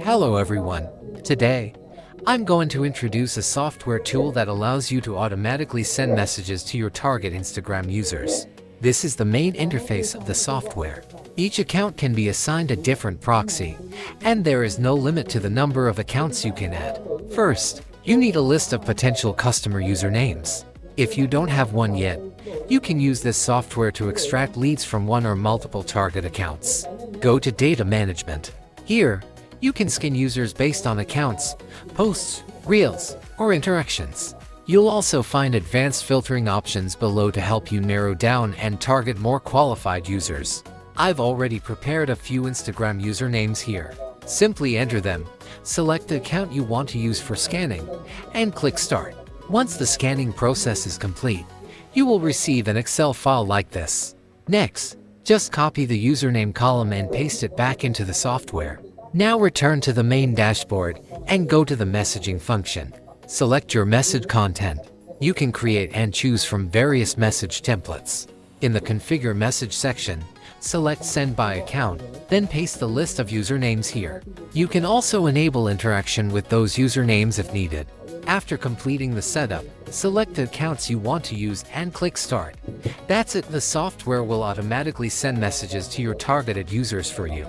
Hello everyone. Today, I'm going to introduce a software tool that allows you to automatically send messages to your target Instagram users. This is the main interface of the software. Each account can be assigned a different proxy, and there is no limit to the number of accounts you can add. First, you need a list of potential customer usernames. If you don't have one yet, you can use this software to extract leads from one or multiple target accounts. Go to Data Management. Here, you can scan users based on accounts, posts, reels, or interactions. You'll also find advanced filtering options below to help you narrow down and target more qualified users. I've already prepared a few Instagram usernames here. Simply enter them, select the account you want to use for scanning, and click Start. Once the scanning process is complete, you will receive an Excel file like this. Next, just copy the username column and paste it back into the software. Now return to the main dashboard and go to the messaging function. Select your message content. You can create and choose from various message templates. In the Configure Message section, select Send by Account, then paste the list of usernames here. You can also enable interaction with those usernames if needed. After completing the setup, select the accounts you want to use and click Start. That's it, the software will automatically send messages to your targeted users for you.